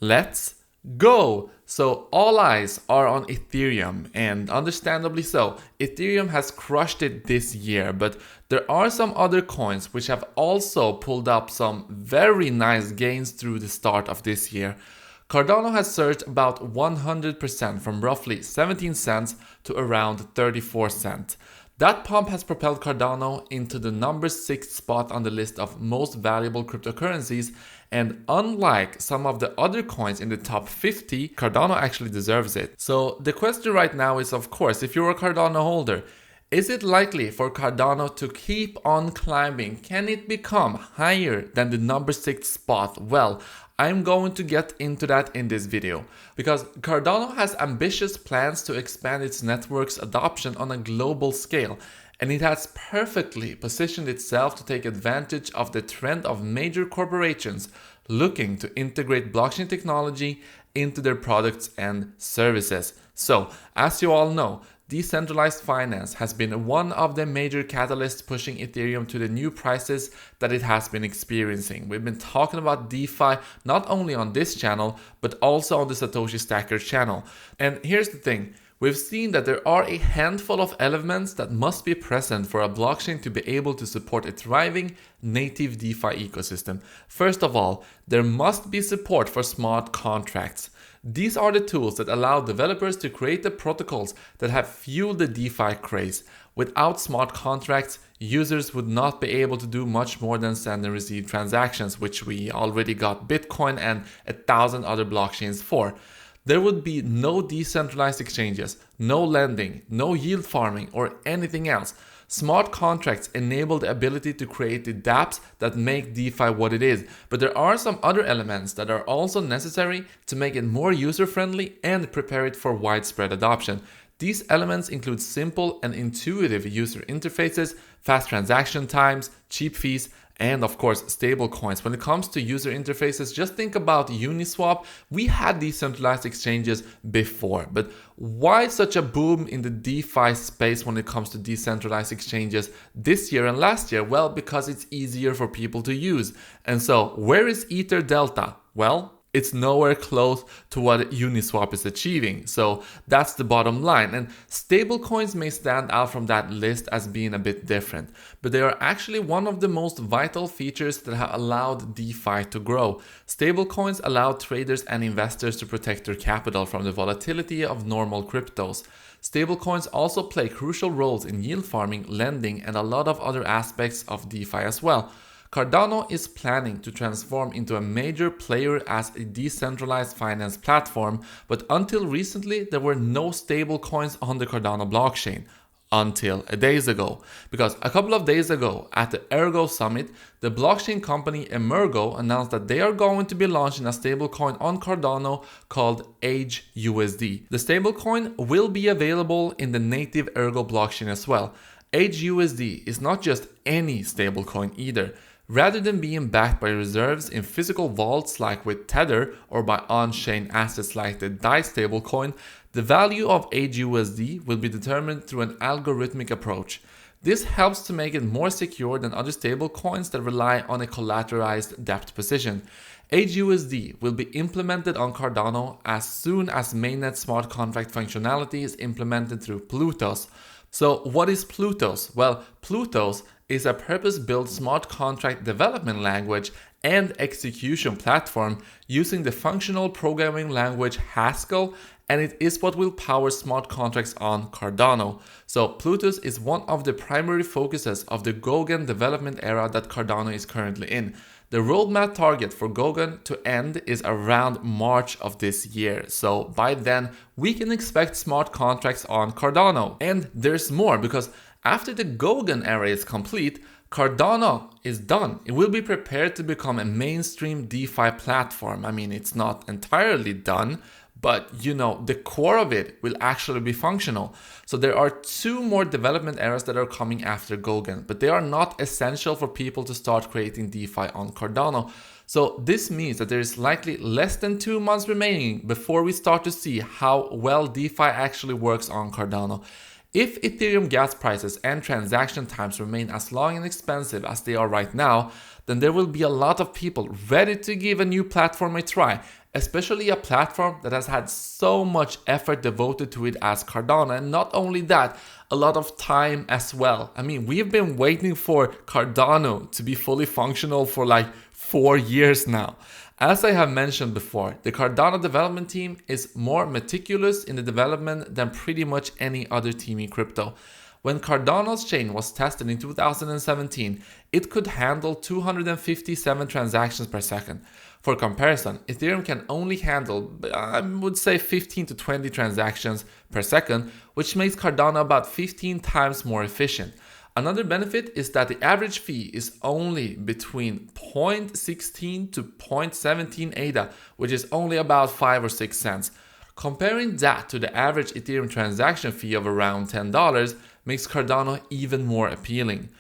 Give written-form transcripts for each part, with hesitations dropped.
Let's go! So all eyes are on Ethereum, and understandably so. Ethereum has crushed it this year, but there are some other coins which have also pulled up some very nice gains through the start of this year. Cardano has surged about 100% from roughly 17 cents to around 34 cents. That pump has propelled Cardano into the number 6 spot on the list of most valuable cryptocurrencies, and unlike some of the other coins in the top 50, Cardano actually deserves it. So the question right now is, of course, if you're a Cardano holder, is it likely for Cardano to keep on climbing? Can it become higher than the number 6 spot? Well, I'm going to get into that in this video, because Cardano has ambitious plans to expand its network's adoption on a global scale, and it has perfectly positioned itself to take advantage of the trend of major corporations looking to integrate blockchain technology into their products and services. So, as you all know, decentralized finance has been one of the major catalysts pushing Ethereum to the new prices that it has been experiencing. We've been talking about DeFi not only on this channel, but also on the Satoshi Stacker channel. And here's the thing. We've seen that there are a handful of elements that must be present for a blockchain to be able to support a thriving native DeFi ecosystem. First of all, there must be support for smart contracts. These are the tools that allow developers to create the protocols that have fueled the DeFi craze. Without smart contracts, users would not be able to do much more than send and receive transactions, which we already got Bitcoin and 1,000 other blockchains for. There would be no decentralized exchanges, no lending, no yield farming, or anything else. Smart contracts enable the ability to create the dApps that make DeFi what it is, but there are some other elements that are also necessary to make it more user-friendly and prepare it for widespread adoption. These elements include simple and intuitive user interfaces, fast transaction times, cheap fees, and of course stablecoins. When it comes to user interfaces, just think about Uniswap. We had decentralized exchanges before, but why such a boom in the DeFi space when it comes to decentralized exchanges this year and last year? Well, because it's easier for people to use. And so where is Ether Delta? Well, it's nowhere close to what Uniswap is achieving. So that's the bottom line. And stablecoins may stand out from that list as being a bit different, but they are actually one of the most vital features that have allowed DeFi to grow. Stablecoins allow traders and investors to protect their capital from the volatility of normal cryptos. Stablecoins also play crucial roles in yield farming, lending, and a lot of other aspects of DeFi as well. Cardano is planning to transform into a major player as a decentralized finance platform, but until recently there were no stablecoins on the Cardano blockchain. Until days ago. Because a couple of days ago at the Ergo Summit, the blockchain company Emergo announced that they are going to be launching a stablecoin on Cardano called AgeUSD. The stablecoin will be available in the native Ergo blockchain as well. AgeUSD is not just any stablecoin either. Rather than being backed by reserves in physical vaults like with Tether or by on-chain assets like the DAI stablecoin, the value of AgeUSD will be determined through an algorithmic approach. This helps to make it more secure than other stablecoins that rely on a collateralized depth position. AgeUSD will be implemented on Cardano as soon as mainnet smart contract functionality is implemented through Plutus. So what is Plutus? Well, Plutus is a purpose-built smart contract development language and execution platform using the functional programming language Haskell, and it is what will power smart contracts on Cardano. So Plutus is one of the primary focuses of the Goguen development era that Cardano is currently in. The roadmap target for Goguen to end is around March of this year. So by then, we can expect smart contracts on Cardano. And there's more, because after the Goguen era is complete, Cardano is done. It will be prepared to become a mainstream DeFi platform. I mean, it's not entirely done, but the core of it will actually be functional. So there are 2 more development eras that are coming after Goguen, but they are not essential for people to start creating DeFi on Cardano. So this means that there is likely less than 2 months remaining before we start to see how well DeFi actually works on Cardano. If Ethereum gas prices and transaction times remain as long and expensive as they are right now, then there will be a lot of people ready to give a new platform a try. especially a platform that has had so much effort devoted to it as Cardano, and not only that, a lot of time as well. I mean, we've been waiting for Cardano to be fully functional for like 4 years now. As I have mentioned before, the Cardano development team is more meticulous in the development than pretty much any other team in crypto. When Cardano's chain was tested in 2017, it could handle 257 transactions per second. For comparison, Ethereum can only handle, I would say, 15 to 20 transactions per second, which makes Cardano about 15 times more efficient. Another benefit is that the average fee is only between 0.16 to 0.17 ADA, which is only about 5 or 6 cents. Comparing that to the average Ethereum transaction fee of around $10 makes Cardano even more appealing.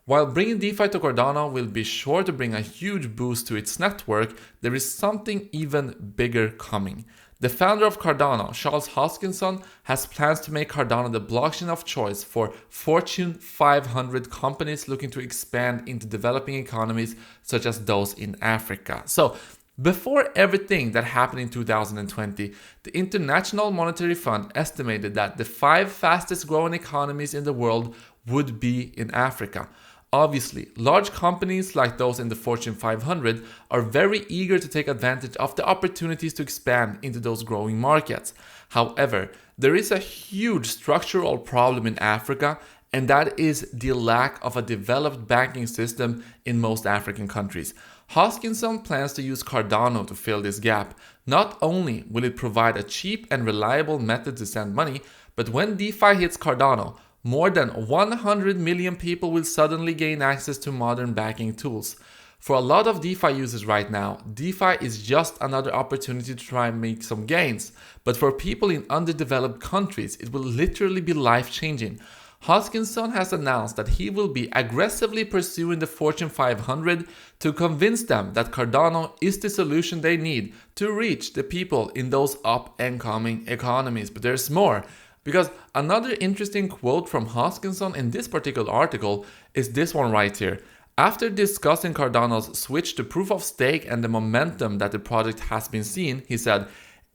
While bringing DeFi to Cardano will be sure to bring a huge boost to its network, there is something even bigger coming. The founder of Cardano, Charles Hoskinson, has plans to make Cardano the blockchain of choice for Fortune 500 companies looking to expand into developing economies such as those in Africa. So, before everything that happened in 2020, the International Monetary Fund estimated that the 5 fastest growing economies in the world would be in Africa. Obviously, large companies like those in the Fortune 500 are very eager to take advantage of the opportunities to expand into those growing markets. However, there is a huge structural problem in Africa, and that is the lack of a developed banking system in most African countries. Hoskinson plans to use Cardano to fill this gap. Not only will it provide a cheap and reliable method to send money, but when DeFi hits Cardano, more than 100 million people will suddenly gain access to modern banking tools. For a lot of DeFi users right now, DeFi is just another opportunity to try and make some gains. But for people in underdeveloped countries, it will literally be life-changing. Hoskinson has announced that he will be aggressively pursuing the Fortune 500 to convince them that Cardano is the solution they need to reach the people in those up-and-coming economies. But there's more. Because another interesting quote from Hoskinson in this particular article is this one right here. After discussing Cardano's switch to proof of stake and the momentum that the project has been seeing, he said,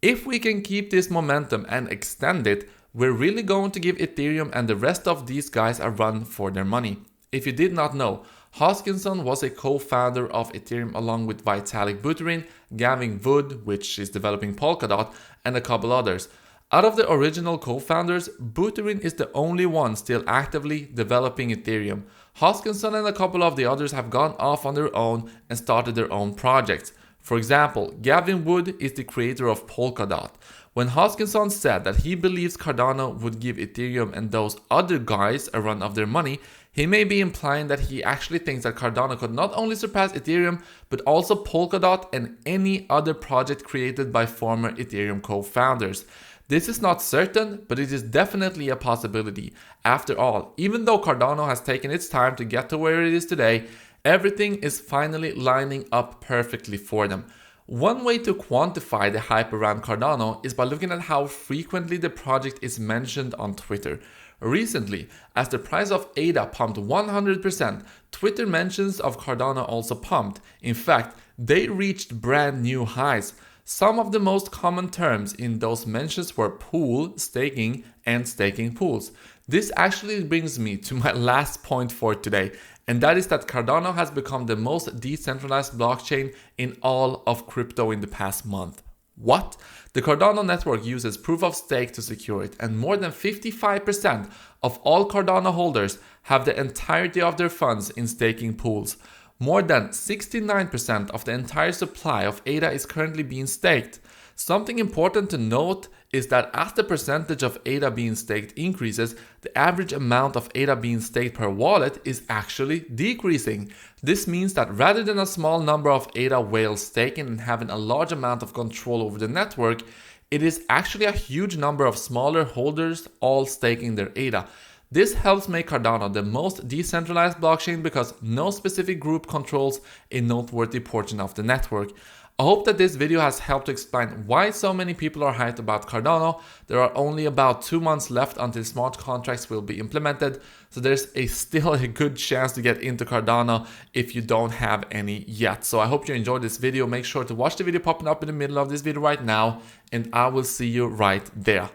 "If we can keep this momentum and extend it, we're really going to give Ethereum and the rest of these guys a run for their money." If you did not know, Hoskinson was a co-founder of Ethereum along with Vitalik Buterin, Gavin Wood, which is developing Polkadot, and a couple others. Out of the original co-founders, Buterin is the only one still actively developing Ethereum. Hoskinson and a couple of the others have gone off on their own and started their own projects. For example, Gavin Wood is the creator of Polkadot. When Hoskinson said that he believes Cardano would give Ethereum and those other guys a run of their money, he may be implying that he actually thinks that Cardano could not only surpass Ethereum, but also Polkadot and any other project created by former Ethereum co-founders. This is not certain, but it is definitely a possibility. After all, even though Cardano has taken its time to get to where it is today, everything is finally lining up perfectly for them. One way to quantify the hype around Cardano is by looking at how frequently the project is mentioned on Twitter. Recently, as the price of ADA pumped 100%, Twitter mentions of Cardano also pumped. In fact, they reached brand new highs. Some of the most common terms in those mentions were pool, staking, and staking pools. This actually brings me to my last point for today, and that is that Cardano has become the most decentralized blockchain in all of crypto in the past month. What? The Cardano network uses proof of stake to secure it, and more than 55% of all Cardano holders have the entirety of their funds in staking pools. More than 69% of the entire supply of ADA is currently being staked. Something important to note is that as the percentage of ADA being staked increases, the average amount of ADA being staked per wallet is actually decreasing. This means that rather than a small number of ADA whales staking and having a large amount of control over the network, it is actually a huge number of smaller holders all staking their ADA. This helps make Cardano the most decentralized blockchain because no specific group controls a noteworthy portion of the network. I hope that this video has helped to explain why so many people are hyped about Cardano. There are only about 2 months left until smart contracts will be implemented, so there's still a good chance to get into Cardano if you don't have any yet. So I hope you enjoyed this video. Make sure to watch the video popping up in the middle of this video right now, and I will see you right there.